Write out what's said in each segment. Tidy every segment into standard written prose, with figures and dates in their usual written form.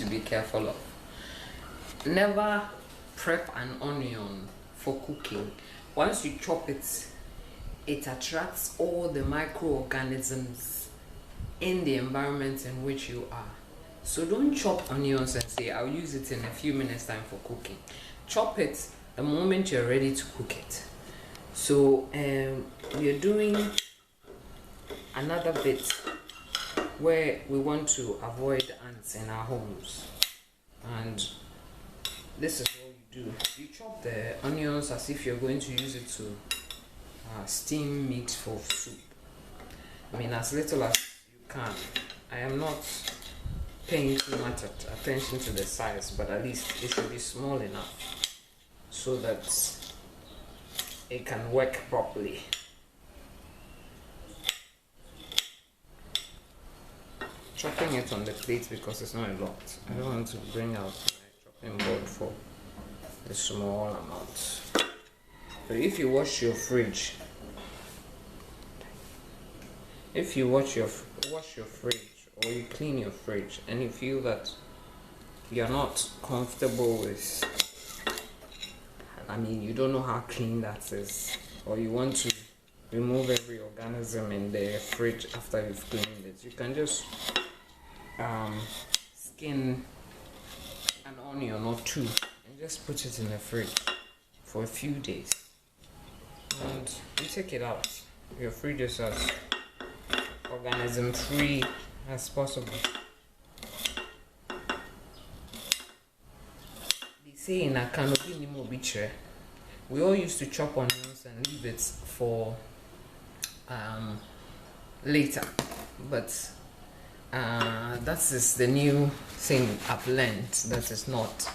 be careful of. Never prep an onion for cooking. Once you chop it, it attracts all the microorganisms in the environment in which you are. So don't chop onions and say, I'll use it in a few minutes time for cooking. Chop it the moment you're ready to cook it. So we're doing another bit where we want to avoid ants in our homes. And this is what you do. You chop the onions as if you're going to use it to steam meat for soup. I mean, as little as you can. I am not paying too much attention to the size, but at least it should be small enough so that it can work properly. Chopping it on the plate because it's not a lot. I don't want to bring out my chopping board for a small amount. So if you wash your fridge, or you clean your fridge and you feel that you're not comfortable with, I mean, you don't know how clean that is, or you want to remove every organism in the fridge after you've cleaned it, you can just skin an onion or two and just put it in the fridge for a few days, and you take it out. Your fridge is as organism free as possible. They say in Akanobi, we all used to chop onions and leave it for later, but that is the new thing I've learned, that is not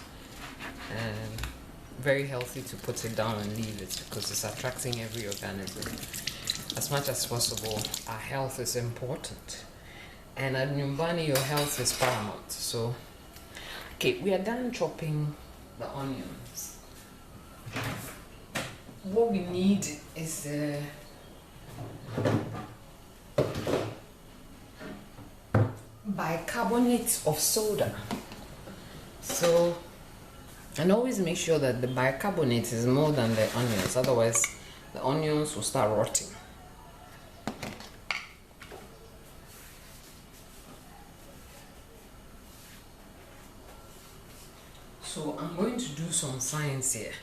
very healthy to put it down and leave it, because it's attracting every organism. As much as possible, our health is important, and at Nyumbani your health is paramount. So okay, we are done chopping the onions. What we need is bicarbonate of soda. So, and always make sure that the bicarbonate is more than the onions, otherwise the onions will start rotting. So I'm going to do some science here.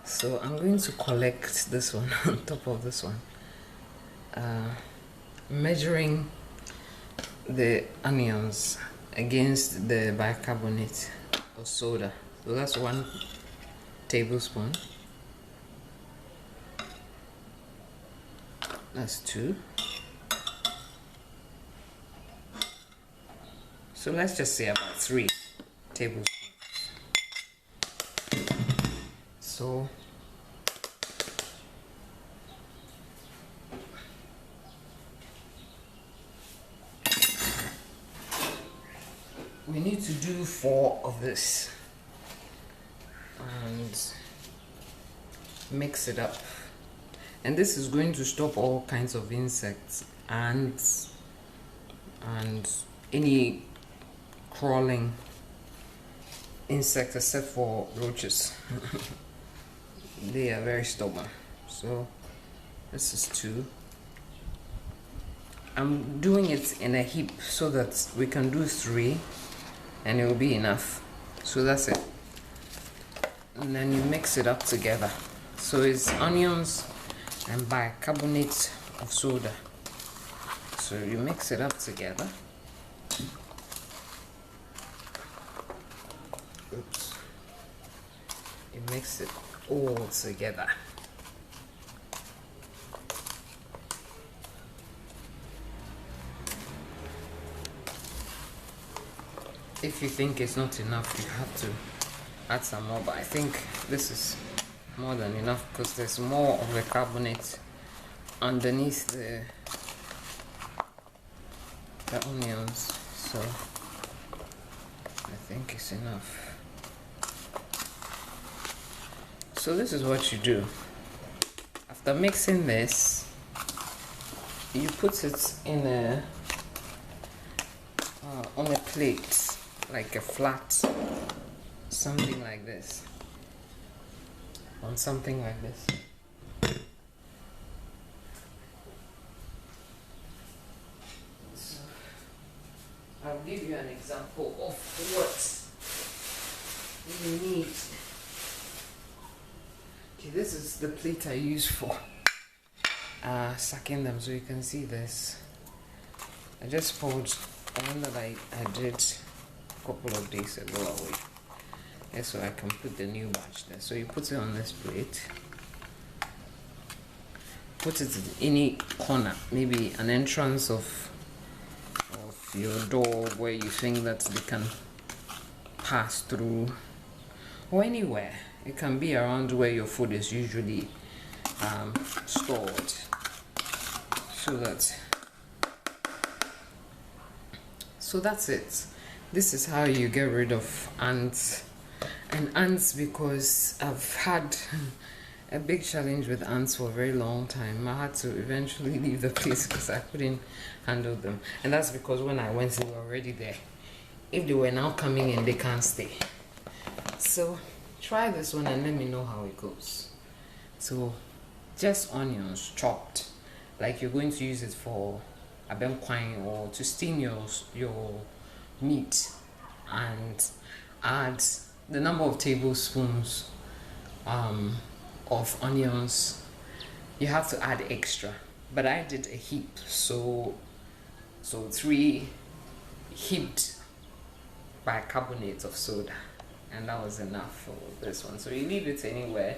So I'm going to collect this one on top of this one, measuring the onions against the bicarbonate of soda. So that's 1 tablespoon. That's 2. So let's just say about 3 tablespoons. So we need to do 4 of this and mix it up, and this is going to stop all kinds of insects, ants, and any crawling insects except for roaches. They are very stubborn. So this is 2. I'm doing it in a heap so that we can do 3 and it will be enough. So that's it. And then you mix it up together. So it's onions and bicarbonate of soda. So you mix it up together. Oops. You mix it all together. If you think it's not enough, you have to add some more, but I think this is more than enough because there's more of the carbonate underneath the onions, so I think it's enough. So this is what you do. After mixing this, you put it in a on a plate. like a flat, something like this, on something like this. So I'll give you an example of what you need. Okay, this is the plate I use for sucking them, so you can see this. I just poured one that I did a couple of days ago away. Yeah, so I can put the new batch there. So you put it on this plate. Put it in any corner, maybe an entrance of your door where you think that they can pass through, or anywhere. It can be around where your food is usually stored, so that's it. This is how you get rid of ants. And ants, because I've had a big challenge with ants for a very long time. I had to eventually leave the place because I couldn't handle them. And that's because when I went, they were already there. If they were now coming in, they can't stay. So try this one and let me know how it goes. So just onions chopped, like you're going to use it for abenkwang or to steam your meat, and add the number of tablespoons of onions. You have to add extra, but I did a heap, so 3 heaped bicarbonate of soda, and that was enough for this one. So you leave it anywhere